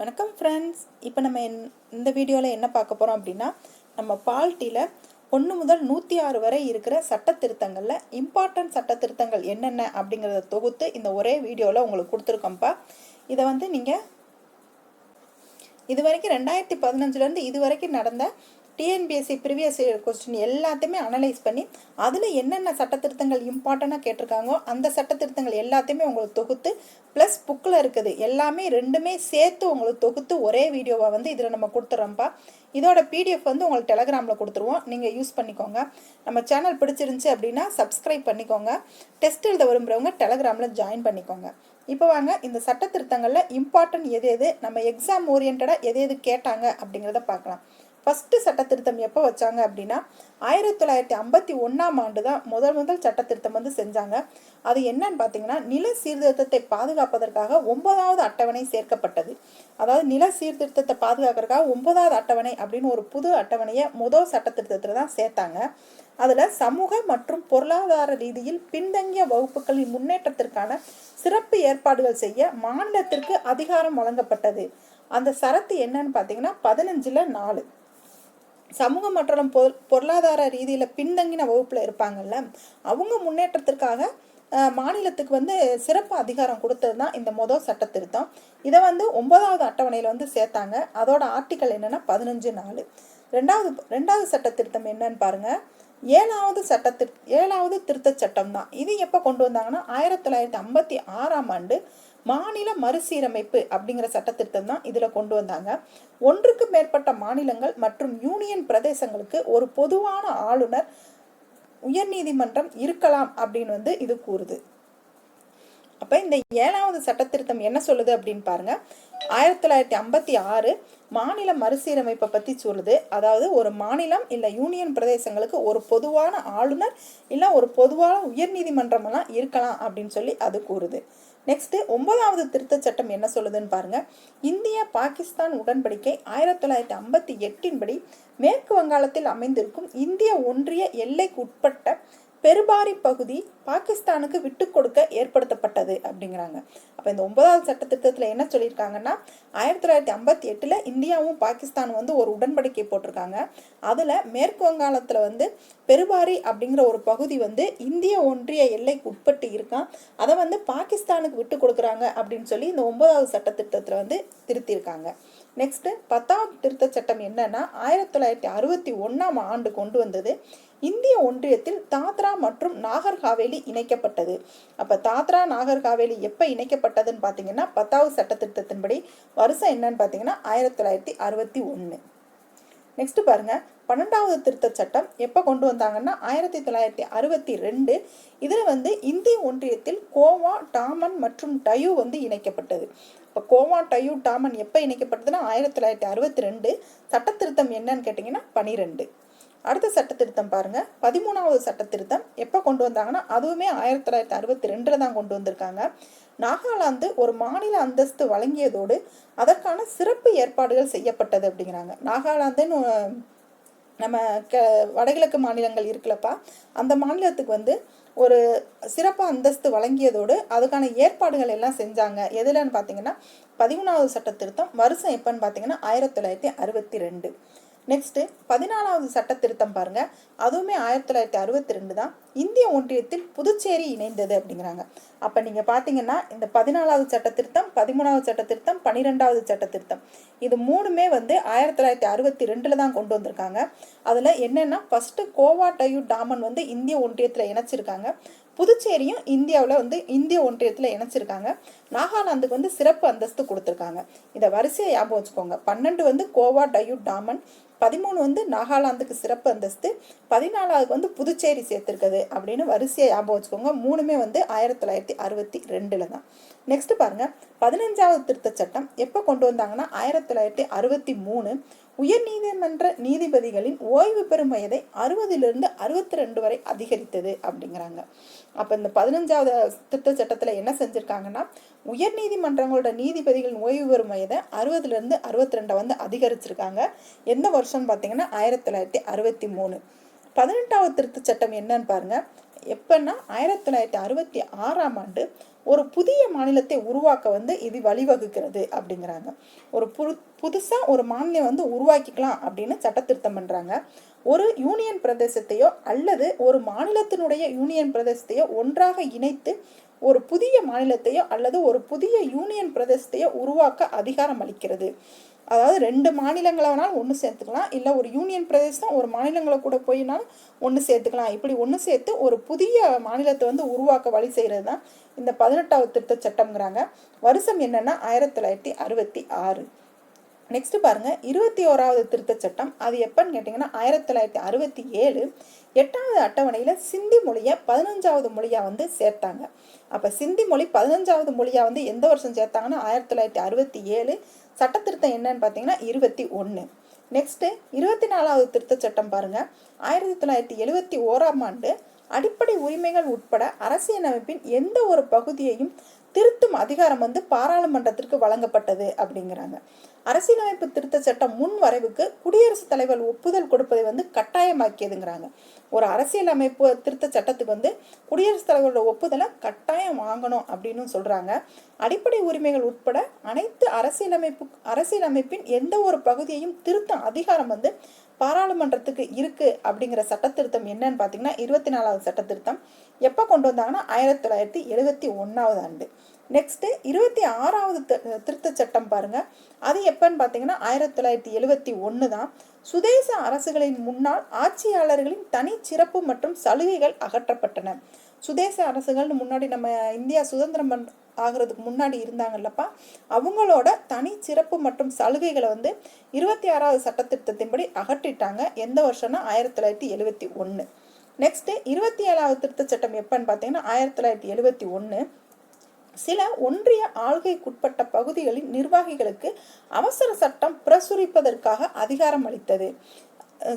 வணக்கம் ஃப்ரெண்ட்ஸ். இப்போ நம்ம இந்த வீடியோவில் என்ன பார்க்க போகிறோம் அப்படின்னா, நம்ம பால்ட்டியில் 1 முதல் 106 வரை இருக்கிற சட்ட திருத்தங்களில் இம்பார்ட்டன்ட் சட்ட திருத்தங்கள் என்னென்ன அப்படிங்கிறத தொகுத்து இந்த ஒரே வீடியோவில் உங்களுக்கு கொடுத்துருக்கோம்ப்பா. இதை வந்து நீங்கள் இது வரைக்கும் 2015 இது வரைக்கும் நடந்த டிஎன்பிஎஸ்சி ப்ரீவியஸ் கொஸ்டின் எல்லாத்தையுமே அனலைஸ் பண்ணி அதில் என்னென்ன சட்டத்திருத்தங்கள் இம்பார்ட்டண்ட்டாக கேட்டிருக்காங்கோ அந்த சட்டத்திருத்தங்கள் எல்லாத்தையுமே உங்களுக்கு தொகுத்து ப்ளஸ் புக்கில் இருக்குது எல்லாமே ரெண்டுமே சேர்த்து உங்களுக்கு தொகுத்து ஒரே வீடியோவை வந்து இதில் நம்ம கொடுத்துட்றோம்ப்பா. இதோட பிடிஎஃப் வந்து உங்களுக்கு டெலகிராமில் கொடுத்துருவோம், நீங்கள் யூஸ் பண்ணிக்கோங்க. நம்ம சேனல் பிடிச்சிருந்துச்சி அப்படின்னா சப்ஸ்கிரைப் பண்ணிக்கோங்க. டெஸ்ட் எழுத விரும்புகிறவங்க டெலகிராமில் ஜாயின் பண்ணிக்கோங்க. இப்போ வாங்க இந்த சட்டத்திருத்தங்களில் இம்பார்ட்டன்ட் எது நம்ம எக்ஸாம் ஓரியன்டாக எது கேட்டாங்க அப்படிங்கிறத பார்க்கலாம். ஃபஸ்ட்டு சட்டத்திருத்தம் எப்போ வச்சாங்க அப்படின்னா 1951 தான் முதல் சட்டத்திருத்தம் வந்து செஞ்சாங்க. அது என்னன்னு பார்த்தீங்கன்னா, நில சீர்திருத்தத்தை பாதுகாப்பதற்காக 9வது அட்டவணை சேர்க்கப்பட்டது. அதாவது நில சீர்திருத்தத்தை பாதுகாக்கிறதுக்காக 9வது அட்டவணை அப்படின்னு ஒரு புது அட்டவணையை முதல் சட்டத்திருத்தத்தில் தான் சேர்த்தாங்க. அதில் சமூக மற்றும் பொருளாதார ரீதியில் பின்தங்கிய வகுப்புகளின் முன்னேற்றத்திற்கான சிறப்பு ஏற்பாடுகள் செய்ய மாநிலத்திற்கு அதிகாரம் வழங்கப்பட்டது. அந்த சரத்து என்னன்னு பார்த்தீங்கன்னா 15(4). சமூக மற்றும் பொருளாதார ரீதியில் பின்தங்கின வகுப்பில் இருப்பாங்கல்ல, அவங்க முன்னேற்றத்திற்காக மாநிலத்துக்கு வந்து சிறப்பு அதிகாரம் கொடுத்தது தான் இந்த முதல் சட்ட திருத்தம். இதை வந்து 9வது அட்டவணையில் வந்து சேர்த்தாங்க. அதோட ஆர்டிக்கல் என்னென்னா 15(4). ரெண்டாவது சட்ட திருத்தம் என்னன்னு பாருங்கள். 7வது திருத்த சட்டம் தான். இது எப்போ கொண்டு வந்தாங்கன்னா 1956 மாநில மறுசீரமைப்பு அப்படிங்கிற சட்டத்திருத்தம் தான் இதில் கொண்டு வந்தாங்க. ஒன்றுக்கு மேற்பட்ட மாநிலங்கள் மற்றும் யூனியன் பிரதேசங்களுக்கு ஒரு பொதுவான ஆளுநர் உயர்நீதிமன்றம் இருக்கலாம் அப்படின்னு வந்து இது கூறுது. அப்போ இந்த 7வது சட்டத்திருத்தம் என்ன சொல்லுது அப்படின்னு பாருங்க. 1956 மாநில மறுசீரமைப்பை பற்றி சொல்லுது. அதாவது ஒரு மாநிலம் இல்லை யூனியன் பிரதேசங்களுக்கு ஒரு பொதுவான ஆளுநர் இல்லை ஒரு பொதுவான உயர்நீதிமன்றமெல்லாம் இருக்கலாம் அப்படின்னு சொல்லி அது கூறுது. நெக்ஸ்ட் 9வது திருத்த சட்டம் என்ன சொல்லுதுன்னு பாருங்க. இந்திய பாகிஸ்தான் உடன்படிக்கை 1958 படி மேற்கு வங்காளத்தில் அமைந்திருக்கும் இந்திய ஒன்றிய எல்லைக்கு உட்பட்ட பெருபாரி பகுதி பாகிஸ்தானுக்கு விட்டு கொடுக்க ஏற்படுத்தப்பட்டது அப்படிங்கிறாங்க. அப்போ இந்த 9வது சட்டத்திட்டத்தில் என்ன சொல்லியிருக்காங்கன்னா, 1958 இந்தியாவும் பாகிஸ்தானும் வந்து ஒரு உடன்படிக்கை போட்டிருக்காங்க. அதில் மேற்கு வங்காளத்தில் வந்து பெருபாரி அப்படிங்கிற ஒரு பகுதி வந்து இந்திய ஒன்றிய எல்லைக்கு உட்பட்டு இருக்கான், அதை வந்து பாகிஸ்தானுக்கு விட்டு கொடுக்குறாங்க அப்படின்னு சொல்லி இந்த 9வது சட்டத்திட்டத்தில் வந்து திருத்தியிருக்காங்க. நெக்ஸ்ட் 10வது திருத்த சட்டம் என்னன்னா 1961 கொண்டு வந்தது. இந்திய ஒன்றியத்தில் தாத்ரா மற்றும் நாகர் ஹாவேலி இணைக்கப்பட்டது. அப்போ தாத்ரா நாகர் ஹாவேலி எப்போ இணைக்கப்பட்டதுன்னு பார்த்தீங்கன்னா 10வது சட்டத்திட்டத்தின்படி வருஷம் என்னன்னு பார்த்தீங்கன்னா 1961. நெக்ஸ்ட் பாருங்க. 12வது திருத்த சட்டம் எப்போ கொண்டு வந்தாங்கன்னா 1962. இதில் வந்து இந்திய ஒன்றியத்தில் கோவா, டாமன் மற்றும் டயூ வந்து இணைக்கப்பட்டது. இப்போ கோவா, டயூ, டாமன் எப்போ இணைக்கப்பட்டதுன்னா 1962. சட்ட திருத்தம் என்னன்னு கேட்டிங்கன்னா 12. அடுத்த சட்ட திருத்தம் பாருங்க. 13வது சட்ட திருத்தம் எப்போ கொண்டு வந்தாங்கன்னா அதுவுமே 1962 தான் கொண்டு வந்திருக்காங்க. நாகாலாந்து ஒரு மாநில அந்தஸ்து வழங்கியதோடு அதற்கான சிறப்பு ஏற்பாடுகள் செய்யப்பட்டது அப்படிங்கிறாங்க. நாகாலாந்துன்னு நம்ம வடகிழக்கு மாநிலங்கள் இருக்குல்லப்பா, அந்த மாநிலத்துக்கு வந்து ஒரு சிறப்பு அந்தஸ்து வழங்கியதோடு அதுக்கான ஏற்பாடுகள் எல்லாம் செஞ்சாங்க. எதுலன்னு பார்த்தீங்கன்னா 13வது சட்ட திருத்தம். வருஷம் எப்போன்னு பார்த்தீங்கன்னா 1962. நெக்ஸ்ட் 14வது சட்ட திருத்தம் பாருங்க. அதுவுமே 1962 தான். இந்திய ஒன்றியத்தில் புதுச்சேரி இணைந்தது அப்படிங்கிறாங்க. அப்போ நீங்கள் பார்த்தீங்கன்னா இந்த 14வது சட்ட திருத்தம், 13வது சட்ட திருத்தம், 12வது சட்ட திருத்தம் இது மூணுமே வந்து 1962 தான் கொண்டு வந்திருக்காங்க. அதில் என்னென்னா ஃபஸ்ட்டு கோவா, டயூ, டாமன் வந்து இந்திய ஒன்றியத்தில் இணைச்சிருக்காங்க. புதுச்சேரியும் இந்தியாவில் வந்து இந்திய ஒன்றியத்தில் இணைச்சிருக்காங்க. நாகாலாந்துக்கு வந்து சிறப்பு அந்தஸ்து கொடுத்துருக்காங்க. இதை வரிசையை ஞாபகம் வச்சுக்கோங்க. 12 வந்து கோவா, டயூ, டாமன், 13 வந்து நாகாலாந்துக்கு சிறப்பு அந்தஸ்து, 14வது வந்து புதுச்சேரி சேர்த்துருக்குது அப்படின்னு வரிசையை ஞாபகம் வச்சுக்கோங்க. மூணுமே வந்து 1962 தான். நெக்ஸ்ட் பாருங்க. 15வது திருத்த சட்டம் எப்போ கொண்டு வந்தாங்கன்னா 1963. உயர்நீதிமன்ற நீதிபதிகளின் ஓய்வு பெறும் வயதை 60லிருந்து 62 வரை அதிகரித்தது அப்படிங்கிறாங்க. அப்போ இந்த 15வது திருத்த சட்டத்தில் என்ன செஞ்சுருக்காங்கன்னா, உயர்நீதிமன்றங்களோட நீதிபதிகளின் ஓய்வு பெறும் வயதை 60லிருந்து 62 வந்து அதிகரிச்சிருக்காங்க. எந்த வருஷம்னு பார்த்தீங்கன்னா 1963. 18வது திருத்த சட்டம் என்னன்னு பாருங்க. எப்பன்னா 1966 ஒரு புதிய மாநிலத்தை உருவாக்க வந்து இது வழிவகுக்கிறது அப்படிங்கிறாங்க. ஒரு புதுசா ஒரு மாநிலம் வந்து உருவாக்கிக்கலாம் அப்படின்னு சட்ட திருத்தம் பண்றாங்க. ஒரு யூனியன் பிரதேசத்தையோ அல்லது ஒரு மாநிலத்தினுடைய யூனியன் பிரதேசத்தையோ ஒன்றாக இணைத்து ஒரு புதிய மாநிலத்தையோ அல்லது ஒரு புதிய யூனியன் பிரதேசத்தையோ உருவாக்க அதிகாரம் அளிக்கிறது. அதாவது 2 மாநிலங்களை வேணாலும் ஒன்று சேர்த்துக்கலாம், இல்லை ஒரு யூனியன் பிரதேசம் ஒரு மாநிலங்களை கூட போயினாலும் ஒன்று சேர்த்துக்கலாம். இப்படி ஒன்று சேர்த்து ஒரு புதிய மாநிலத்தை வந்து உருவாக்க வழி செய்கிறது தான் இந்த 18வது திருத்த சட்டம்ங்கிறாங்க. வருஷம் என்னன்னா 1966. நெக்ஸ்ட் பாருங்க 21வது திருத்த சட்டம். அது எப்பன்னு கேட்டிங்கன்னா 1967 8வது அட்டவணையில் சிந்தி மொழியை 15வது மொழியாக வந்து சேர்த்தாங்க. அப்போ சிந்தி மொழி 15வது மொழியாக வந்து எந்த வருஷம் சேர்த்தாங்கன்னா 1967. சட்ட திருத்தம் என்னன்னு பார்த்தீங்கன்னா 21. நெக்ஸ்ட் 24வது திருத்த சட்டம் பாருங்க 1971ஆம் ஆண்டு அடிப்படை உரிமைகள் உட்பட அரசியலமைப்பின் எந்த ஒரு பகுதியையும் திருத்தும் அதிகாரம் வந்து பாராளுமன்றத்திற்கு வழங்கப்பட்டது அப்படிங்கிறாங்க. அரசியலமைப்பு திருத்த சட்டம் முன் வரைவுக்கு குடியரசுத் தலைவர் ஒப்புதல் கொடுப்பதை வந்து கட்டாயமாக்கியதுங்கிறாங்க. ஒரு அரசியலமைப்பு திருத்த சட்டத்துக்கு வந்து குடியரசுத் தலைவரோட ஒப்புதலை கட்டாயம் வாங்கணும் அப்படின்னு சொல்றாங்க. அடிப்படை உரிமைகள் உட்பட அனைத்து அரசியலமைப்பின் எந்த ஒரு பகுதியையும் திருத்தும் அதிகாரம் வந்து பாராளுமன்றத்துக்கு இருக்கு அப்படிங்கிற சட்ட திருத்தம் என்னன்னு பார்த்தீங்கன்னா 24வது சட்ட திருத்தம். எப்போ கொண்டு வந்தாங்கன்னா 1971ஆவது ஆண்டு. நெக்ஸ்ட் 26வது திருத்த சட்டம் பாருங்க. அது எப்பன்னு பார்த்தீங்கன்னா 1971 தான். சுதேச அரசுகளின் முன்னாள் ஆட்சியாளர்களின் தனி சிறப்பு மற்றும் சலுகைகள் அகற்றப்பட்டன. சுதேச அரசுகள்னு முன்னாடி நம்ம இந்தியா சுதந்திரம் ஆகிறதுக்கு முன்னாடி இருந்தாங்கல்லப்பா, அவங்களோட தனி சிறப்பு மற்றும் சலுகைகளை வந்து 26வது சட்ட திருத்தத்தின்படி அகற்றிட்டாங்க. எந்த வருஷம்னா 1971. நெக்ஸ்ட் 27வது திருத்த சட்டம் எப்பன்னு பார்த்தீங்கன்னா 1971. சில ஒன்றிய ஆளுகைக்குட்பட்ட பகுதிகளின் நிர்வாகிகளுக்கு அவசர சட்டம் பிரசுரிப்பதற்காக அதிகாரம் அளித்தது.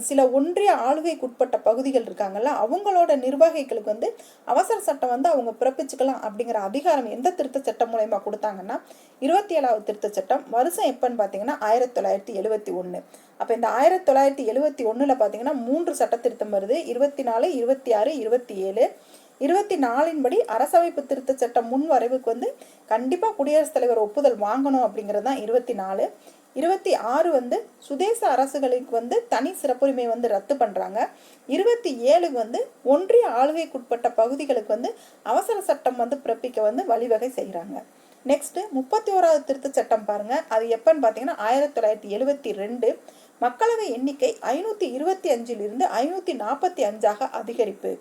சில ஒன்றிய ஆளுகைக்குட்பட்ட பகுதிகள் இருக்காங்கல்ல, அவங்களோட நிர்வாகிகளுக்கு வந்து அவசர சட்டம் வந்து அவங்க பிறப்பிச்சுக்கலாம் அப்படிங்கிற அதிகாரம் எந்த திருத்த சட்டம் மூலயமா கொடுத்தாங்கன்னா 27வது திருத்த சட்டம். வருஷம் எப்பன்னு பார்த்தீங்கன்னா 1971. அப்போ இந்த 1971 பார்த்தீங்கன்னா 3 சட்ட திருத்தம் வருது. 24, 26, 27. 24 படி அரசமைப்பு திருத்த சட்டம் முன் வரைவுக்கு வந்து கண்டிப்பாக குடியரசுத் தலைவர் ஒப்புதல் வாங்கணும் அப்படிங்கிறது தான் 24. 26 வந்து சுதேச அரசுகளுக்கு வந்து தனி சிறப்புரிமை வந்து ரத்து பண்றாங்க. 27 வந்து ஒன்றிய ஆளுகைக்குட்பட்ட பகுதிகளுக்கு வந்து அவசர சட்டம் வந்து பிறப்பிக்க வந்து வழிவகை செய்கிறாங்க. நெக்ஸ்ட் 31வது திருத்த சட்டம் பாருங்க. அது எப்பன்னு பார்த்தீங்கன்னா 1972. மக்களவை எண்ணிக்கை 525 545 அதிகரிப்பு.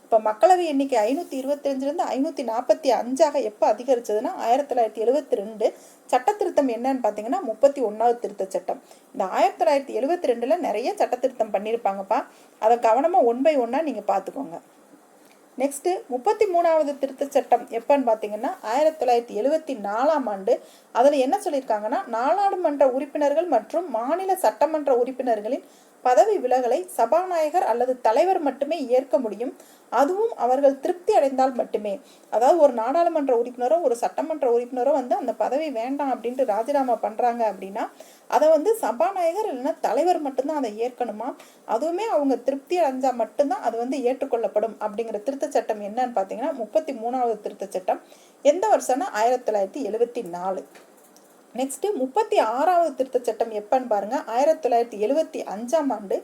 இப்போ மக்களவை எண்ணிக்கை 525 545 எப்போ அதிகரிச்சதுன்னா 1972. சட்ட திருத்தம் என்னன்னு பார்த்தீங்கன்னா 31வது திருத்த சட்டம். இந்த 1972 நிறைய சட்ட திருத்தம் பண்ணியிருப்பாங்கப்பா, அதை கவனமாக 1 by 1 நீங்கள் பார்த்துக்கோங்க. நெக்ஸ்ட் 33வது திருத்த சட்டம் எப்பன்னு பார்த்தீங்கன்னா 1974ஆம் ஆண்டு. அதில் என்ன சொல்லியிருக்காங்கன்னா நாடாளுமன்ற உறுப்பினர்கள் மற்றும் மாநில சட்டமன்ற உறுப்பினர்களின் பதவி விலகலை சபாநாயகர் அல்லது தலைவர் மட்டுமே ஏற்க முடியும், அதுவும் அவர்கள் திருப்தி அடைந்தால் மட்டுமே. அதாவது ஒரு நாடாளுமன்ற உறுப்பினரோ ஒரு சட்டமன்ற உறுப்பினரோ வந்து அந்த பதவி வேண்டாம் அப்படின்ட்டு ராஜினாமா பண்றாங்க அப்படின்னா அதை வந்து சபாநாயகர் இல்லைன்னா தலைவர் மட்டும்தான் அதை ஏற்கணுமா, அதுவுமே அவங்க திருப்தி அடைஞ்சா மட்டும்தான் அது வந்து ஏற்றுக்கொள்ளப்படும் அப்படிங்கிற திருத்த சட்டம் என்னன்னு பார்த்தீங்கன்னா 33வது திருத்த சட்டம். எந்த வருஷம்னா 1974. நெக்ஸ்ட் 36வது திருத்த சட்டம் எப்பன்னு பாருங்க 1975ஆம் ஆண்டு.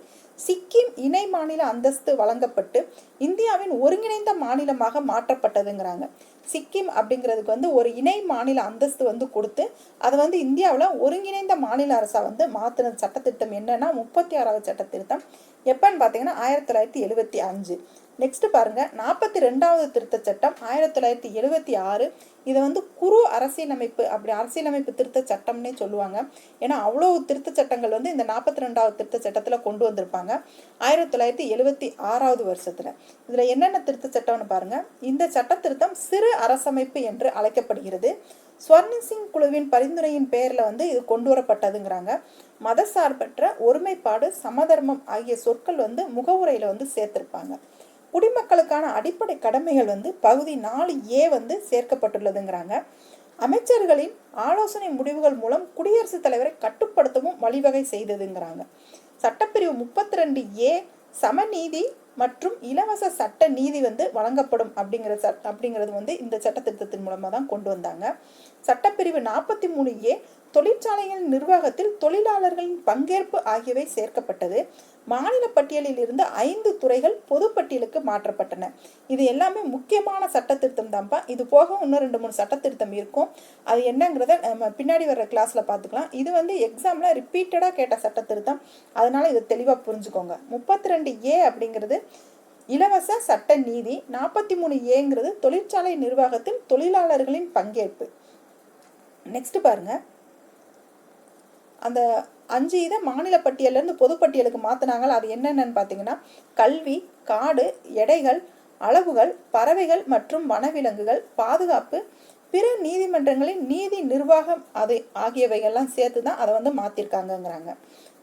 சிக்கிம் இணை மாநில அந்தஸ்து வழங்கப்பட்டு இந்தியாவின் ஒருங்கிணைந்த மாநிலமாக மாற்றப்பட்டதுங்கிறாங்க. சிக்கிம் அப்படிங்கிறதுக்கு வந்து ஒரு இணை மாநில அந்தஸ்து வந்து கொடுத்து அதை வந்து இந்தியாவில் ஒருங்கிணைந்த மாநில அரசா வந்து மாற்றின சட்டத்திருத்தம் என்னன்னா 36வது சட்ட திருத்தம். எப்பன்னு பார்த்தீங்கன்னா 1975. நெக்ஸ்ட் பாருங்க 42வது திருத்த சட்டம் 1976. இதை வந்து குறு அரசியலமைப்பு அரசியலமைப்பு திருத்த சட்டம்னே சொல்லுவாங்க. ஏன்னா அவ்வளோ திருத்த சட்டங்கள் வந்து இந்த 42வது திருத்த சட்டத்தில் கொண்டு வந்திருப்பாங்க 1976வது வருஷத்துல. இதுல என்னென்ன திருத்த சட்டம்னு பாருங்க. இந்த சட்ட திருத்தம் சிறு அரசமைப்பு என்று அழைக்கப்படுகிறது. ஸ்வர்ணசிங் குழுவின் பரிந்துரையின் பெயர்ல வந்து இது கொண்டு வரப்பட்டதுங்கிறாங்க. மதசார்பற்ற ஒருமைப்பாடு சமதர்மம் ஆகிய சொற்கள் வந்து முகவுரையில வந்து சேர்த்திருப்பாங்க. குடிமக்களுக்கான அடிப்படை கடமைகள் வந்து பகுதி 4A வந்து சேர்க்கப்பட்டுள்ளதுங்கிறாங்க. அமைச்சர்களின் ஆலோசனை முடிவுகள் மூலம் குடியரசுத் தலைவரை கட்டுப்படுத்தவும் வழிவகை செய்ததுங்கிறாங்க. சட்டப்பிரிவு 32A சமநீதி மற்றும் இலவச சட்ட நீதி வந்து வழங்கப்படும் அப்படிங்கிறது வந்து இந்த சட்ட திருத்தத்தின் மூலமா தான் கொண்டு வந்தாங்க. சட்டப்பிரிவு 43A தொழிற்சாலைகளின் நிர்வாகத்தில் தொழிலாளர்களின் பங்கேற்பு ஆகியவை சேர்க்கப்பட்டது. மாநில பட்டியலில் இருந்து 5 துறைகள் பொதுப்பட்டியலுக்கு மாற்றப்பட்டன. இது எல்லாமே முக்கியமான சட்ட திருத்தம் தான்ப்பா. இது போக இன்னும் 2-3 சட்ட திருத்தம் இருக்கும். அது என்னங்கிறத நம்ம பின்னாடி வர்ற கிளாஸ்ல பார்த்துக்கலாம். இது வந்து எக்ஸாம்ல ரிப்பீட்டடா கேட்ட சட்ட திருத்தம், அதனால இதை தெளிவா புரிஞ்சுக்கோங்க. 32A அப்படிங்கிறது இலவச சட்ட நீதி, 43Aங்கிறது தொழிற்சாலை நிர்வாகத்தில் தொழிலாளர்களின் பங்கேற்பு. நெக்ஸ்ட் பாருங்க, அந்த 5 இதை மாநில பட்டியலிருந்து பொதுப்பட்டியலுக்கு மாத்தினாங்க. அது என்னென்னு பார்த்தீங்கன்னா கல்வி, காடு, எடைகள், அளவுகள், பறவைகள் மற்றும் வனவிலங்குகள், பாதுகாப்பு, பிற நீதிமன்றங்களின் நீதி நிர்வாகம் ஆகியவைகள்லாம் சேர்த்து தான் அதை வந்து மாத்திருக்காங்கிறாங்க.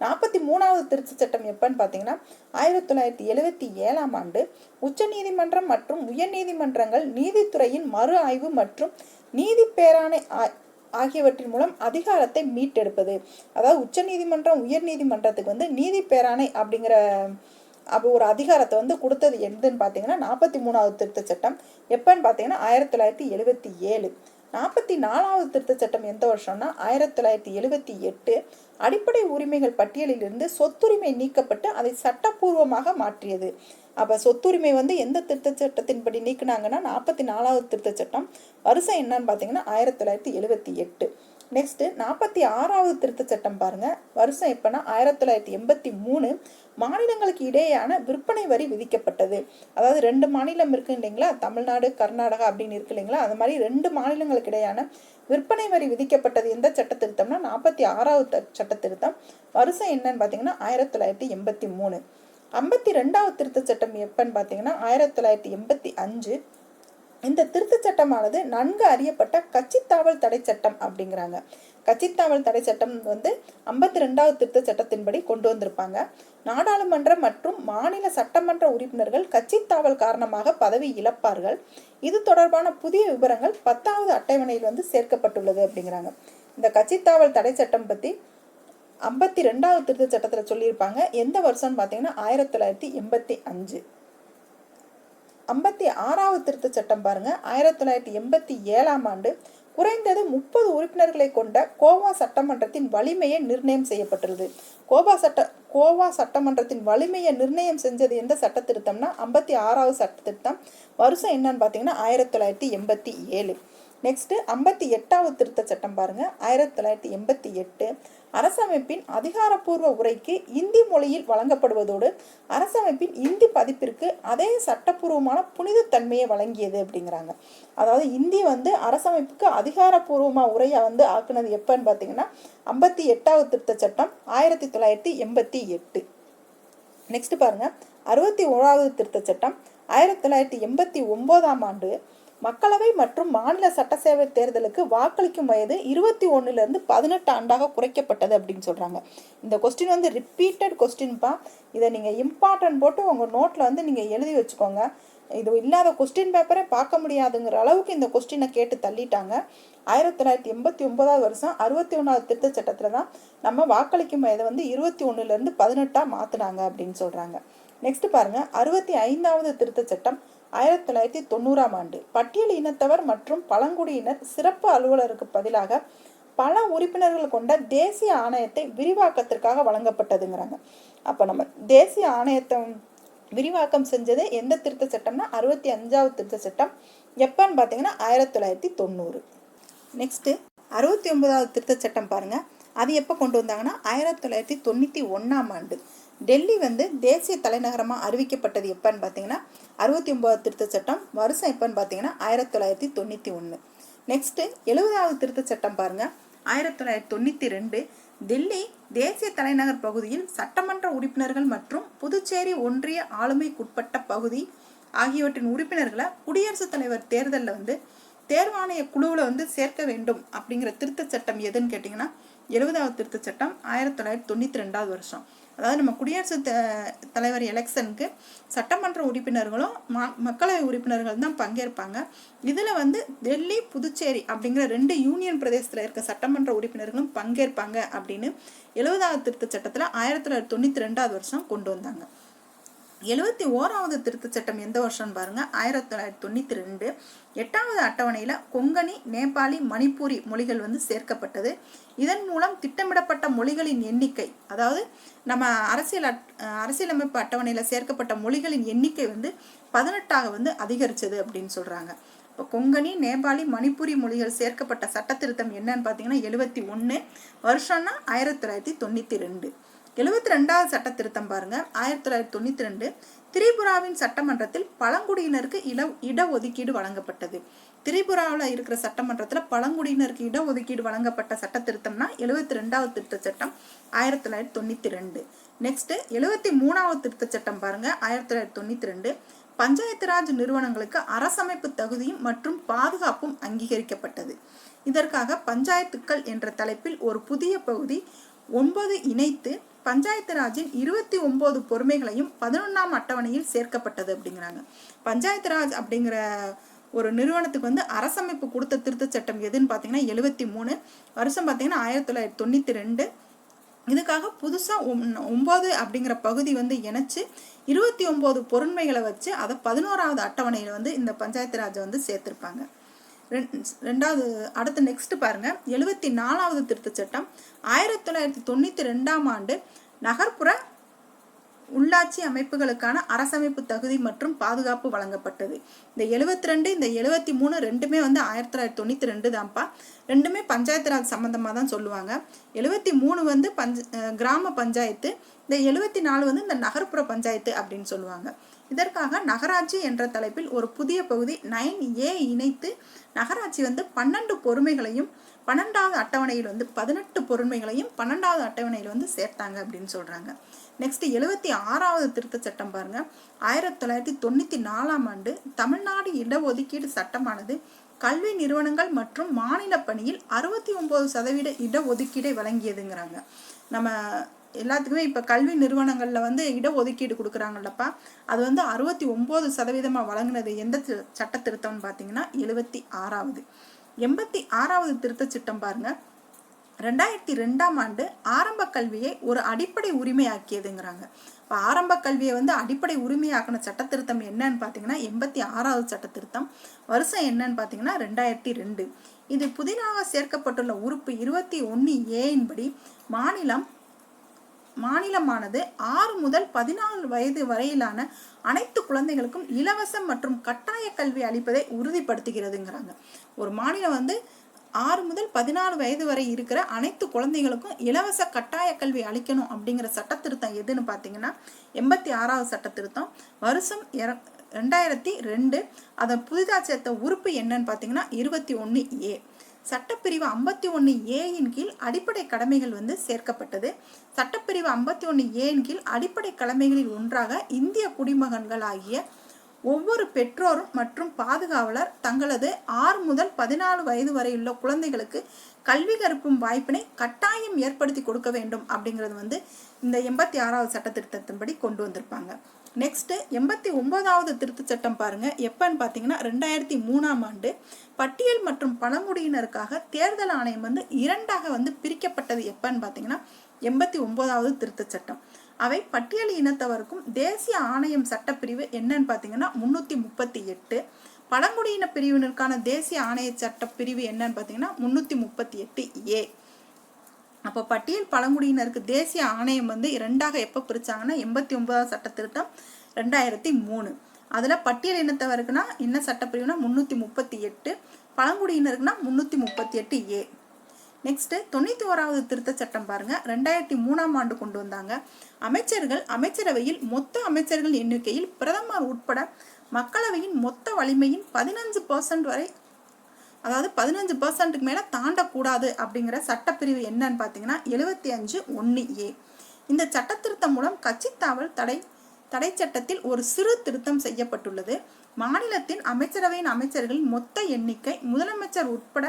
43வது திருத்த சட்டம் எப்பன்னு பார்த்தீங்கன்னா 1977ஆம் ஆண்டு உச்ச நீதிமன்றம் மற்றும் உயர் நீதிமன்றங்கள் நீதித்துறையின் மறு ஆய்வு மற்றும் நீதி பேராணை ஆகியவற்றின் மூலம் அதிகாரத்தை மீட்டெடுப்பது. அதாவது உச்ச நீதிமன்றம் உயர் நீதிமன்றத்துக்கு வந்து நீதி பேராணை அப்படிங்கிற ஒரு அதிகாரத்தை வந்து கொடுத்தது எதுன்னு பார்த்தீங்கன்னா 43வது திருத்த சட்டம். எப்பன்னு பார்த்தீங்கன்னா 1977. 44வது திருத்த சட்டம் எந்த வருஷம்னா 1978. அடிப்படை உரிமைகள் பட்டியலில் இருந்து சொத்துரிமை நீக்கப்பட்டு அதை சட்டப்பூர்வமாக மாற்றியது. அப்ப சொத்துரிமை வந்து எந்த திருத்த சட்டத்தின்படி நீக்கினாங்கன்னா 44வது திருத்த சட்டம். வருஷம் என்னன்னு பார்த்தீங்கன்னா 1978. நெக்ஸ்ட் 46வது திருத்த சட்டம் பாருங்க. வருஷம் எப்பன்னா 1983. மாநிலங்களுக்கு இடையேயான விற்பனை வரி விதிக்கப்பட்டது. அதாவது 2 மாநிலம் இருக்கு இல்லைங்களா, தமிழ்நாடு கர்நாடகா அப்படின்னு இருக்கு இல்லைங்களா, அது மாதிரி 2 மாநிலங்களுக்கு இடையான விற்பனை வரி விதிக்கப்பட்டது. எந்த சட்ட திருத்தம்னா 46வது சட்ட திருத்தம். வருஷம் என்னன்னு பார்த்தீங்கன்னா 1983. 52வது திருத்த சட்டம் எப்பன்னு பார்த்தீங்கன்னா 1985. இந்த திருத்த சட்டமானது நன்கு அறியப்பட்ட கட்சித்தாவல் தடை சட்டம் அப்படிங்கிறாங்க. கட்சித்தாவல் தடை சட்டம் வந்து 52வது திருத்த சட்டத்தின்படி கொண்டு வந்திருப்பாங்க. நாடாளுமன்ற மற்றும் மாநில சட்டமன்ற உறுப்பினர்கள் கட்சித்தாவல் காரணமாக பதவி இழப்பார்கள். இது தொடர்பான புதிய விவரங்கள் 10வது அட்டவணையில் வந்து சேர்க்கப்பட்டுள்ளது அப்படிங்கிறாங்க. இந்த கட்சித்தாவல் தடை சட்டம் பத்தி 52வது திருத்த சட்டத்துல சொல்லியிருப்பாங்க. எந்த வருஷம்னு பார்த்தீங்கன்னா 1985. 56வது திருத்த சட்டம் பாருங்க. 1987ஆம் ஆண்டு குறைந்தது 30 உறுப்பினர்களை கொண்ட கோவா சட்டமன்றத்தின் வலிமையை நிர்ணயம் செய்யப்பட்டுள்ளது. கோவா சட்டமன்றத்தின் வலிமையை நிர்ணயம் செஞ்சது எந்த சட்ட திருத்தம்னா 56வது சட்ட திருத்தம். வருஷம் என்னன்னு பார்த்தீங்கன்னா 1987. நெக்ஸ்ட் 58வது திருத்த சட்டம் பாருங்க. 1988. அரசமைப்பின் அதிகாரப்பூர்வ உரைக்கு இந்தி மொழியில் வழங்கப்படுவதோடு அரசமைப்பின் இந்தி பதிப்பிற்கு அதே சட்டப்பூர்வமான புனித தன்மையை வழங்கியது அப்படிங்கிறாங்க. அதாவது இந்தி வந்து அரசமைப்புக்கு அதிகாரப்பூர்வமா உரையை வந்து ஆக்குனது எப்பன்னு பார்த்தீங்கன்னா 58வது திருத்த சட்டம் 1988. நெக்ஸ்ட் பாருங்க, 61வது திருத்த சட்டம் 1989ஆம் ஆண்டு மக்களவை மற்றும் மாநில சட்டசேவை தேர்தலுக்கு வாக்களிக்கும் வயது 21 18 ஆண்டாக குறைக்கப்பட்டது அப்படின்னு சொல்றாங்க. இந்த கொஸ்டின் வந்து ரிப்பீட்டட் கொஸ்டின்பா. இதை நீங்க இம்பார்ட்டன்ட் போட்டு உங்க நோட்ல வந்து நீங்க எழுதி வச்சுக்கோங்க. இது இல்லாத கொஸ்டின் பேப்பரே பார்க்க முடியாதுங்கிற அளவுக்கு இந்த கொஸ்டினை கேட்டு தள்ளிட்டாங்க. 1989வது வருஷம் 61வது திருத்த சட்டத்துல தான் நம்ம வாக்களிக்கும் வயதை வந்து 21 18 மாத்தினாங்க அப்படின்னு சொல்றாங்க. நெக்ஸ்ட் பாருங்க, 65வது திருத்த சட்டம் 1990ஆம் ஆண்டு பட்டியல் இனத்தவர் மற்றும் பழங்குடியினர் சிறப்பு அலுவலருக்கு பதிலாக பல உறுப்பினர்கள் கொண்ட தேசிய ஆணையத்தை விரிவாக்கத்திற்காக வழங்கப்பட்டதுங்கிறாங்க. அப்ப நம்ம தேசிய ஆணையத்தை விரிவாக்கம் செஞ்சது எந்த திருத்த சட்டம்னா 65வது திருத்த சட்டம். எப்பன்னு பார்த்தீங்கன்னா 1990. நெக்ஸ்ட் 69வது திருத்த சட்டம் பாருங்க. அது எப்போ கொண்டு வந்தாங்கன்னா 1991ஆம் ஆண்டு. டெல்லி வந்து தேசிய தலைநகரமாக அறிவிக்கப்பட்டது எப்பன்னு பார்த்தீங்கன்னா 69வது திருத்த சட்டம். வருஷம் எப்பன்னு பார்த்தீங்கன்னா 1991. நெக்ஸ்ட் 70வது திருத்த சட்டம் பாருங்க. 1992. டெல்லி தேசிய தலைநகர் பகுதியில் சட்டமன்ற உறுப்பினர்கள் மற்றும் புதுச்சேரி ஒன்றிய ஆளுமைக்குட்பட்ட பகுதி ஆகியவற்றின் உறுப்பினர்களை குடியரசுத் தலைவர் தேர்தலில் வந்து தேர்வாணைய குழுவில் வந்து சேர்க்க வேண்டும் அப்படிங்கிற திருத்த சட்டம் எதுன்னு கேட்டிங்கன்னா 70வது திருத்த சட்டம் 1992வது வருஷம். அதாவது நம்ம குடியரசுத் தலைவர் எலெக்ஷனுக்கு சட்டமன்ற உறுப்பினர்களும் மக்களவை உறுப்பினர்கள் தான் பங்கேற்பாங்க. இதில் வந்து டெல்லி புதுச்சேரி அப்படிங்கிற 2 யூனியன் பிரதேசத்தில் இருக்க சட்டமன்ற உறுப்பினர்களும் பங்கேற்பாங்க அப்படின்னு 70வது திருத்த சட்டத்தில் 1992வது வருஷம் கொண்டு வந்தாங்க. 71வது திருத்தச் சட்டம் எந்த வருஷம் பாருங்க, 1992. 8வது அட்டவணையில் கொங்கணி, நேபாளி, மணிப்பூரி மொழிகள் வந்து சேர்க்கப்பட்டது. இதன் மூலம் திட்டமிடப்பட்ட மொழிகளின் எண்ணிக்கை, அதாவது நம்ம அரசியலமைப்பு அட்டவணையில் சேர்க்கப்பட்ட மொழிகளின் எண்ணிக்கை வந்து 18ஆக வந்து அதிகரிச்சது அப்படின்னு சொல்றாங்க. இப்போ கொங்கணி, நேபாளி, மணிப்பூரி மொழிகள் சேர்க்கப்பட்ட சட்ட திருத்தம் என்னன்னு பார்த்தீங்கன்னா 71. வருஷம்னா 1992. 72வது சட்ட திருத்தம் பாருங்க, 1992. திரிபுராவின் சட்டமன்றத்தில் பழங்குடியினருக்கு இடஒதுக்கீடு வழங்கப்பட்டது. திரிபுராவில் இருக்கிற சட்டமன்றத்தில் பழங்குடியினருக்கு இடஒதுக்கீடு வழங்கப்பட்ட சட்ட திருத்தம்னா 72வது திருத்த சட்டம் 1992. நெக்ஸ்ட் 73வது திருத்த சட்டம் பாருங்க, 1992. பஞ்சாயத்து ராஜ் நிறுவனங்களுக்கு அரசமைப்பு தகுதியும் மற்றும் பாதுகாப்பும் அங்கீகரிக்கப்பட்டது. இதற்காக பஞ்சாயத்துக்கள் என்ற தலைப்பில் ஒரு புதிய பகுதி 9 இணைத்து பஞ்சாயத்து ராஜின் 29 பொறுமைகளையும் 11ஆம் அட்டவணையில் சேர்க்கப்பட்டது அப்படிங்கிறாங்க. பஞ்சாயத்து ராஜ் அப்படிங்கிற ஒரு நிறுவனத்துக்கு வந்து அரசமைப்பு கொடுத்த திருத்த சட்டம் எதுன்னு பார்த்தீங்கன்னா 73. வருஷம் பார்த்தீங்கன்னா 1992. இதுக்காக புதுசாக 9 அப்படிங்கிற பகுதி வந்து இணைச்சு 29 பொருண்மைகளை வச்சு அதை 11ஆவது அட்டவணையில் வந்து இந்த பஞ்சாயத்து ராஜை வந்து சேர்த்திருப்பாங்க. அடுத்து நெக்ஸ்ட் பாருங்க, 74வது திருத்த சட்டம் 1992ஆம் ஆண்டு நகர்ப்புற உள்ளாட்சி அமைப்புகளுக்கான அரசமைப்பு தகுதி மற்றும் பாதுகாப்பு வழங்கப்பட்டது. இந்த 72 இந்த 73 ரெண்டுமே வந்து 1992 தான்ப்பா. ரெண்டுமே பஞ்சாயத்து ராஜ் சம்பந்தமாக தான் சொல்லுவாங்க. 73 வந்து கிராம பஞ்சாயத்து, இந்த 74 வந்து இந்த நகர்ப்புற பஞ்சாயத்து அப்படின்னு சொல்லுவாங்க. இதற்காக நகராட்சி என்ற தலைப்பில் ஒரு புதிய பகுதி 9A இணைத்து நகராட்சி வந்து 12 பொறுமைகளையும் 12வது அட்டவணையில் வந்து 18 பொறுமைகளையும் 12வது அட்டவணையில் வந்து சேர்த்தாங்க அப்படின்னு சொல்றாங்க. நெக்ஸ்ட் 76வது திருத்த சட்டம் பாருங்க, 1994ஆம் ஆண்டு தமிழ்நாடு இடஒதுக்கீடு சட்டமானது கல்வி நிறுவனங்கள் மற்றும் மாநில பணியில் 69% இடஒதுக்கீடை வழங்கியதுங்கிறாங்க. நம்ம எல்லாத்துக்குமே இப்போ கல்வி நிறுவனங்களில் வந்து இடஒதுக்கீடு கொடுக்குறாங்கல்லப்பா, அது வந்து 69% வழங்கினது எந்த சட்ட திருத்தம்னு பார்த்தீங்கன்னா 76வது. 86வது திருத்த சட்டம் பாருங்க, 2002ஆம் ஆண்டு ஆரம்ப கல்வியை ஒரு அடிப்படை உரிமையாக்கியதுங்கிறாங்க. இப்போ ஆரம்ப கல்வியை வந்து அடிப்படை உரிமையாக்கின சட்ட திருத்தம் என்னன்னு பார்த்தீங்கன்னா 86வது சட்ட திருத்தம். வருஷம் என்னன்னு பார்த்தீங்கன்னா 2002. இது புதிதாக சேர்க்கப்பட்டுள்ள உறுப்பு 21A படி மாநிலமானது 6 முதல் 14 வயது வரையிலான அனைத்து குழந்தைகளுக்கும் இலவச மற்றும் கட்டாய கல்வி அளிப்பதை உறுதிப்படுத்துகிறதுங்கிறாங்க. ஒரு மாநிலம் வந்து 6 முதல் 14 வயது வரை இருக்கிற அனைத்து குழந்தைகளுக்கும் இலவச கட்டாய கல்வி அளிக்கணும் அப்படிங்கிற சட்ட திருத்தம் எதுன்னு பார்த்தீங்கன்னா 86வது சட்ட திருத்தம். வருஷம் 2002. அதை புதிதாக சேர்த்த உறுப்பு என்னன்னு பார்த்தீங்கன்னா 21A. சட்டப்பிரிவு 51A கீழ் அடிப்படை கடமைகள் வந்து சேர்க்கப்பட்டது. சட்டப்பிரிவு 51A கீழ் அடிப்படை கடமைகளில் ஒன்றாக இந்திய குடிமகன்கள் ஆகிய ஒவ்வொரு பெற்றோரும் மற்றும் பாதுகாவலர் தங்களது 6 முதல் 14 வயது வரையுள்ள குழந்தைகளுக்கு கல்வி கற்கும் வாய்ப்பினை கட்டாயம் ஏற்படுத்தி கொடுக்க வேண்டும் அப்படிங்கிறது வந்து இந்த 86வது சட்ட திருத்தத்தின்படி கொண்டு வந்திருப்பாங்க. நெக்ஸ்ட் 89வது திருத்த சட்டம் பாருங்க, எப்பன்னு பார்த்தீங்கன்னா 2003ஆம் ஆண்டு பட்டியல் மற்றும் பழங்குடியினருக்காக தேர்தல் ஆணையம் வந்து 2ஆக வந்து பிரிக்கப்பட்டது. எப்பன்னு பார்த்தீங்கன்னா 89வது திருத்த சட்டம். அவை பட்டியல் இனத்தவருக்கும் தேசிய ஆணையம் சட்டப்பிரிவு என்னன்னு பார்த்தீங்கன்னா 338. பழங்குடியின பிரிவினருக்கான தேசிய ஆணைய சட்டப்பிரிவு என்னன்னு பார்த்தீங்கன்னா 338A. அப்போ பட்டியல் பழங்குடியினருக்கு தேசிய ஆணையம் வந்து 2ஆக எப்போ பிரிச்சாங்கன்னா 89வது சட்ட திருத்தம் 2003. அதில் பட்டியல் இனத்தவருக்குன்னா என்ன சட்டப்பிரிவுனா 338, பழங்குடியினருக்குன்னா 338A. நெக்ஸ்ட் 91வது திருத்த சட்டம் பாருங்க, 2003ஆம் ஆண்டு கொண்டு வந்தாங்க. அமைச்சர்கள் அமைச்சரவையில் மொத்த அமைச்சர்கள் எண்ணிக்கையில் பிரதமர் உட்பட மக்களவையின் மொத்த வலிமையின் 15% வரை, அதாவது 15%க்கு மேல தாண்டக்கூடாது அப்படிங்கிற சட்டப்பிரிவு என்னன்னு பார்த்தீங்கன்னா 75(1)A. இந்த சட்ட திருத்தம் மூலம் கட்சித்தாவல் தடை சட்டத்தில் ஒரு சிறு திருத்தம் செய்யப்பட்டுள்ளது. மாநிலத்தின் அமைச்சரவையின் அமைச்சர்களின் மொத்த எண்ணிக்கை முதலமைச்சர் உட்பட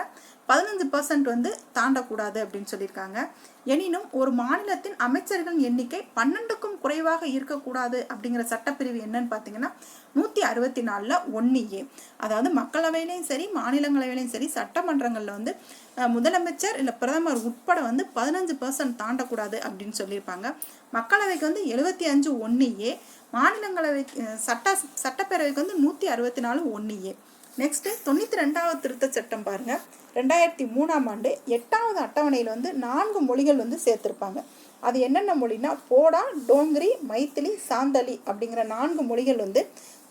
15% வந்து தாண்டக்கூடாது அப்படின்னு சொல்லியிருக்காங்க. எனினும் ஒரு மாநிலத்தின் அமைச்சர்கள் எண்ணிக்கை 12க்கும் குறைவாக இருக்கக்கூடாது அப்படிங்கிற சட்டப்பிரிவு என்னன்னு பார்த்தீங்கன்னா 164 1A. அதாவது மக்களவையிலையும் சரி மாநிலங்களவையிலையும் சரி சட்டமன்றங்களில் வந்து முதலமைச்சர் இல்லை பிரதமர் உட்பட வந்து 15% தாண்டக்கூடாது அப்படின்னு சொல்லியிருப்பாங்க. மக்களவைக்கு வந்து 75 1A, மாநிலங்களவை சட்டப்பேரவைக்கு வந்து 164 1A. நெக்ஸ்ட் 92வது திருத்த சட்டம் பாருங்க. 2003ஆம் ஆண்டு 8வது அட்டவணையில் வந்து 4 மொழிகள் வந்து சேர்த்திருப்பாங்க. அது என்னென்ன மொழினா போடா, டோங்கிரி, மைத்திலி, சாந்தலி அப்படிங்கிற 4 மொழிகள் வந்து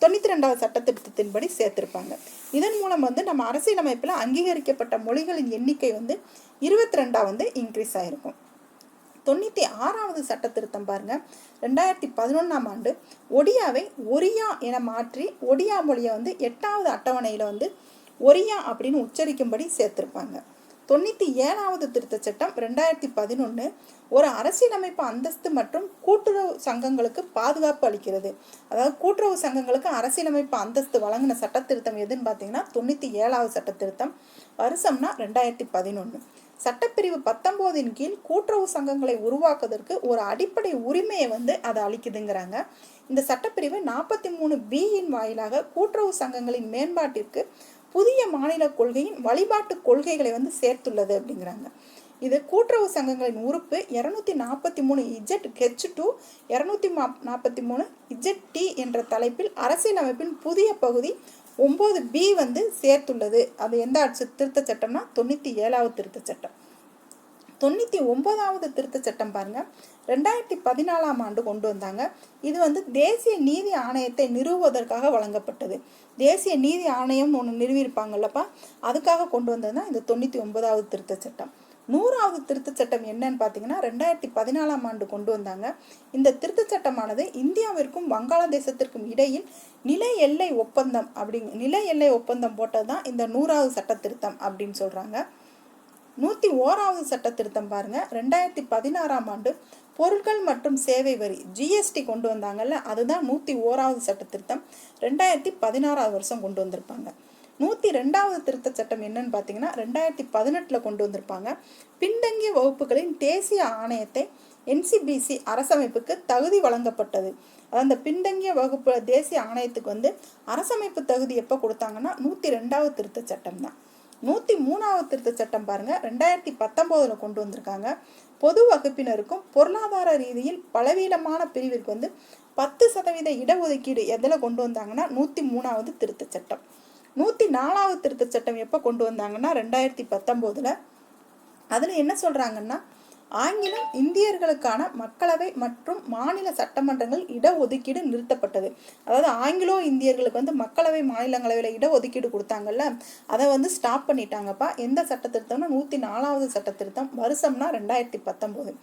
92வது சட்டத்திட்டத்தின்படி சேர்த்திருப்பாங்க. இதன் மூலம் வந்து நம்ம அரசியலமைப்பில் அங்கீகரிக்கப்பட்ட மொழிகளின் எண்ணிக்கை வந்து 22 வந்து இன்க்ரீஸ் ஆயிருக்கும். 96வது சட்ட திருத்தம் பாருங்க. 2011ஆம் ஆண்டு ஒடியாவை ஒரியா என மாற்றி ஒடியா மொழியை வந்து 8வது அட்டவணையில் வந்து ஒரியா அப்படின்னு உச்சரிக்கும்படி சேர்த்திருப்பாங்க. 97வது திருத்த சட்டம் 2011 ஒரு அரசியலமைப்பு அந்தஸ்து மற்றும் கூட்டுறவு சங்கங்களுக்கு பாதுகாப்பு அளிக்கிறது. அதாவது கூட்டுறவு சங்கங்களுக்கு அரசியலமைப்பு அந்தஸ்து வழங்கின சட்ட திருத்தம் எதுன்னு பார்த்தீங்கன்னா 97வது சட்ட திருத்தம். வருஷம்னா 2011. சட்டப்பிரிவு 19 கீழ் கூட்டுறவு சங்கங்களை உருவாக்குவதற்கு ஒரு அடிப்படை உரிமையை வந்து அதை அளிக்குதுங்கிறாங்க. இந்த சட்டப்பிரிவு 43B வாயிலாக கூட்டுறவு சங்கங்களின் மேம்பாட்டிற்கு புதிய மாநில கொள்கையின் வழிபாட்டு கொள்கைகளை வந்து சேர்த்துள்ளது அப்படிங்கிறாங்க. இது கூட்டுறவு சங்கங்களின் உறுப்பு 243ZH2 243ZT என்ற தலைப்பில் அரசியலமைப்பின் புதிய பகுதி 9B வந்து சேர்த்துள்ளது. அது எந்த திருத்த சட்டம்னா 97வது திருத்த சட்டம். 99வது திருத்த சட்டம் பாருங்க. 2014ஆம் ஆண்டு கொண்டு வந்தாங்க. இது வந்து தேசிய நீதி ஆணையத்தை நிறுவுவதற்காக வழங்கப்பட்டது. தேசிய நீதி ஆணையம் ஒன்று நிறுவியிருப்பாங்கல்லப்பா, அதுக்காக கொண்டு வந்தது தான் இந்த 99வது திருத்த சட்டம். 100வது திருத்த சட்டம் என்னன்னு பார்த்தீங்கன்னா 2014ஆம் ஆண்டு கொண்டு வந்தாங்க. இந்த திருத்த சட்டமானது இந்தியாவிற்கும் வங்காளதேசத்திற்கும் இடையில் நில எல்லை ஒப்பந்தம் போட்டது தான் இந்த 100வது சட்ட திருத்தம் அப்படின்னு சொல்றாங்க. 101வது சட்ட திருத்தம் பாருங்க. 2016ஆம் ஆண்டு பொருட்கள் மற்றும் சேவை வரி GST கொண்டு வந்தாங்கல்ல, அதுதான் 101வது சட்ட திருத்தம். 2016ஆவது வருஷம் கொண்டு வந்திருப்பாங்க. 102வது திருத்த சட்டம் என்னன்னு பார்த்தீங்கன்னா 2018 கொண்டு வந்திருப்பாங்க. பின்தங்கிய வகுப்புகளின் தேசிய ஆணையத்தை NCBC அரசமைப்புக்கு தகுதி வழங்கப்பட்டது. அந்த பின்தங்கிய வகுப்பு தேசிய ஆணையத்துக்கு வந்து அரசமைப்பு தகுதி எப்போ கொடுத்தாங்கன்னா 102வது திருத்த சட்டம் தான். 103வது திருத்த சட்டம் பாருங்க. 2019 கொண்டு வந்திருக்காங்க. பொது வகுப்பினருக்கும் பொருளாதார ரீதியில் பலவீனமான பிரிவிற்கு வந்து 10% இடஒதுக்கீடு எதில் கொண்டு வந்தாங்கன்னா 103வது திருத்த சட்டம். 104வது திருத்த சட்டம் எப்போ கொண்டு வந்தாங்கன்னா 2019. அதில் என்ன சொல்கிறாங்கன்னா ஆங்கிலம் இந்தியர்களுக்கான மக்களவை மற்றும் மாநில சட்டமன்றங்கள் இடஒதுக்கீடு நிறுத்தப்பட்டது. அதாவது ஆங்கிலோ இந்தியர்களுக்கு வந்து மக்களவை மாநிலங்களவையில் இடஒதுக்கீடு கொடுத்தாங்கல்ல, அதை வந்து ஸ்டாப் பண்ணிட்டாங்கப்பா. எந்த சட்ட திருத்தம்னா 104வது சட்ட திருத்தம். வருஷம்னா 2019.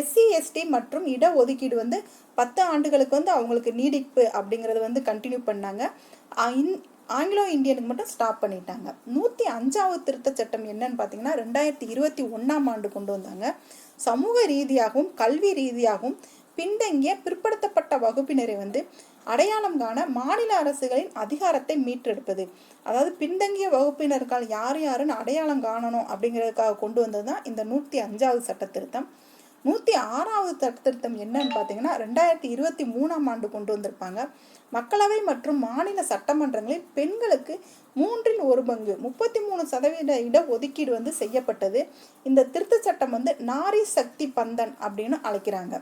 SC ST மற்றும் இடஒதுக்கீடு வந்து 10 ஆண்டுகளுக்கு வந்து அவங்களுக்கு நீடிப்பு அப்படிங்கிறது வந்து கண்டினியூ பண்ணாங்க. ஆங்கிலோ இந்தியனுக்கு மட்டும் ஸ்டாப் பண்ணிட்டாங்க. 105வது திருத்த சட்டம் என்னன்னு பார்த்தீங்கன்னா 2021ஆம் ஆண்டு கொண்டு வந்தாங்க. சமூக ரீதியாகவும் கல்வி ரீதியாகவும் பின்தங்கிய பிற்படுத்தப்பட்ட வகுப்பினரை வந்து அடையாளம் காண மாநில அரசுகளின் அதிகாரத்தை மீட்டெடுப்பது. அதாவது பின்தங்கிய வகுப்பினர்கள் யாருன்னு அடையாளம் காணணும் அப்படிங்கிறதுக்காக கொண்டு வந்தது தான் இந்த 105வது சட்ட திருத்தம். 106வது சட்ட திருத்தம் என்னன்னு பார்த்தீங்கன்னா 2023ஆம் ஆண்டு கொண்டு வந்திருப்பாங்க. மக்களவை மற்றும் மாநில சட்டமன்றங்களில் பெண்களுக்கு 1/3 33% இடஒதுக்கீடு வந்து செய்யப்பட்டது. இந்த திருத்த சட்டம் வந்து நாரி சக்தி பந்தன் அப்படின்னு அழைக்கிறாங்க.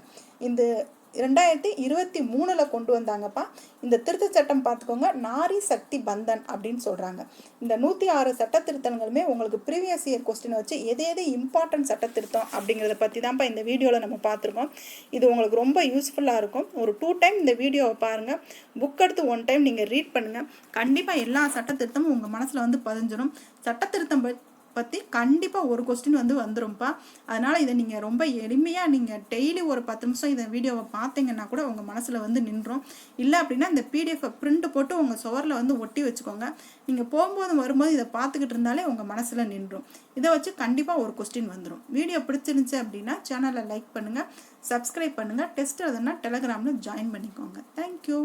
இந்த 2023 கொண்டு வந்தாங்கப்பா. இந்த திருத்த சட்டம் பார்த்துக்கோங்க, நாரி சக்தி பந்தன் அப்படின்னு சொல்றாங்க. இந்த 106 சட்ட திருத்தங்களுமே உங்களுக்கு ப்ரீவியஸ் இயர் கொஸ்டின் வச்சு எது இம்பார்ட்டன்ட் சட்ட திருத்தம் அப்படிங்கிறத பற்றி தான்ப்பா இந்த வீடியோவில் நம்ம பார்த்துருக்கோம். இது உங்களுக்கு ரொம்ப யூஸ்ஃபுல்லாக இருக்கும். ஒரு 2 டைம் இந்த வீடியோவை பாருங்கள். புக் எடுத்து 1 டைம் நீங்கள் ரீட் பண்ணுங்கள். கண்டிப்பாக எல்லா சட்ட திருத்தமும் உங்கள் மனசில் வந்து பதிஞ்சிடும். சட்ட திருத்தம் பற்றி கண்டிப்பாக ஒரு கொஸ்டின் வந்து வந்துரும்ப்பா. அதனால் இதை நீங்கள் ரொம்ப எளிமையாக நீங்கள் டெய்லி ஒரு 10 நிமிஷம் இதை வீடியோவை பார்த்தீங்கன்னா கூட உங்கள் மனசில் வந்து நின்றும். இல்லை அப்படின்னா இந்த PDF பிரிண்ட் போட்டு உங்கள் சுவரில் வந்து ஒட்டி வச்சுக்கோங்க. நீங்கள் போகும்போது வரும்போது இதை பார்த்துக்கிட்டு இருந்தாலே உங்கள் மனசில் நின்றும். இதை வச்சு கண்டிப்பாக ஒரு கொஸ்டின் வந்துடும். வீடியோ பிடிச்சிருந்துச்சு அப்படின்னா சேனலை லைக் பண்ணுங்கள், சப்ஸ்கிரைப் பண்ணுங்கள். டெஸ்ட் எழுதுனா டெலகிராமில் ஜாயின் பண்ணிக்கோங்க. தேங்க்யூ.